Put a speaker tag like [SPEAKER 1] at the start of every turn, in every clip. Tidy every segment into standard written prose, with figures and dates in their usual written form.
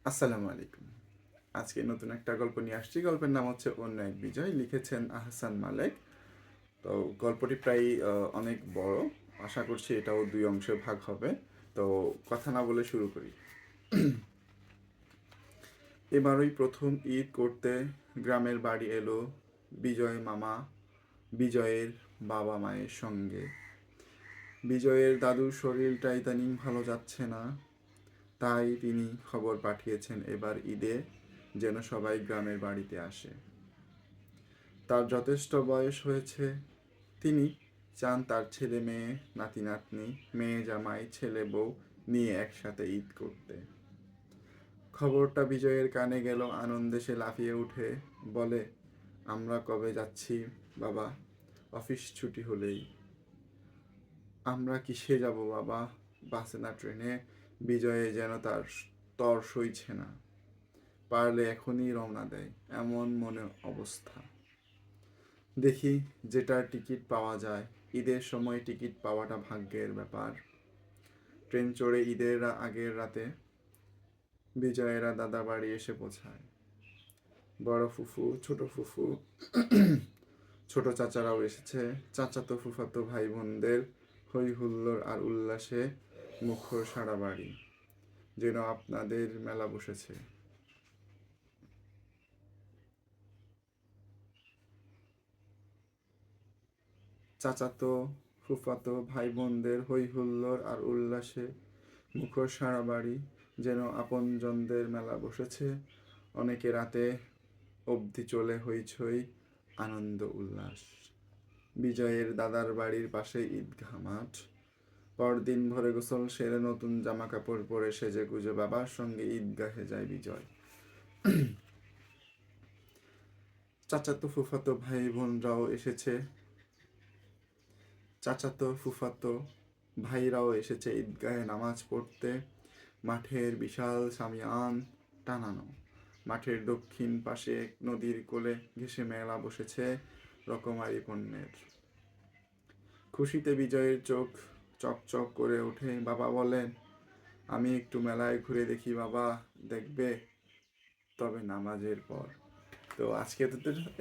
[SPEAKER 1] আসসালামু আলাইকুম। আজকে নতুন একটা গল্প নিয়ে আসছি। গল্পের নাম হচ্ছে অন্য এক বিজয়। লিখেছেন আহসান মালেক। তো গল্পটি প্রায় অনেক বড়। আশা করছি এটাও দুই অংশে ভাগ হবে। তো কথা না বলে শুরু করি। এবারই প্রথম ঈদ করতে গ্রামের বাড়ি এলো বিজয় মামা বিজয়ের বাবা মায়ের সঙ্গে। বিজয়ের দাদুর শরীরটা ইদানিং ভালো যাচ্ছে না, তাই তিনি খবর পাঠিয়েছেন এবার ঈদে যেন সবাই গ্রামের বাড়িতে আসে। তার যথেষ্ট বয়স হয়েছে, তিনি চান তার ছেলে মেয়ে, নাতি নাতনি, মেয়ে জামাই, ছেলে বউ নিয়ে একসাথে ঈদ করতে। খবরটা বিজয়ের কানে গেল, আনন্দে সে লাফিয়ে উঠে বলে, আমরা কবে যাচ্ছি বাবা? অফিস ছুটি হলেই। আমরা কিসে যাব বাবা? বাসে না ট্রেনে? বিজয়ে যেন তার তর সইছে না। পারলে এখনই রওনা দেয়, এমন মনে অবস্থা। দেখি যেটার টিকিট পাওয়া যায়। ঈদের সময় টিকিট পাওয়াটা ভাগ্যের ব্যাপার। ট্রেন চড়ে ঈদের আগের রাতে বিজয়েরা দাদা বাড়ি এসে পৌঁছায়। বড় ফুফু, ছোট ফুফু, ছোট চাচারাও এসেছে। চাচাতো ফুফাতো ভাই বোনদের হই হুল্লোড় আর উল্লাসে মুখর সারা বাড়ি, যেন আপনাদের মেলা বসেছে। চাচাতো ফুফাতো ভাই বোনদের হই হুল্লোড় আর উল্লাসে মুখর সারা বাড়ি, যেন আপনজনদের মেলা বসেছে। অনেকে রাতে অবধি চলে হইচই, আনন্দ উল্লাস। বিজয়ের দাদার বাড়ির পাশে ঈদগাহ মাঠ। পরদিন ভোরে গোসল সেরে নতুন জামা কাপড় পরে সেজে গুজে বাবার সঙ্গে ঈদগাহে যায় বিজয়। চাচাতো ফুফাতো ভাই বোনরাও এসেছে। চাচাতো ফুফাতো ভাইরাও এসেছে ঈদগাহে নামাজ পড়তে। মাঠের বিশাল সামিয়ান টানানো। মাঠের দক্ষিণ পাশে নদীর কোলে ঘেঁষে মেলা বসেছে রকমারি পণ্যের। খুশিতে বিজয়ের চোখ চকচক করে ওঠে। বাবা বলেন, আমি একটু মেলায় ঘুরে দেখি বাবা। দেখবে? তবে নামাজের পর। তো আজকে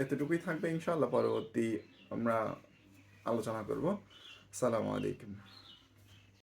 [SPEAKER 1] এতটুকুই থাকবে, ইনশাল্লাহ পরবর্তী আমরা আলোচনা করব। আসসালামু আলাইকুম।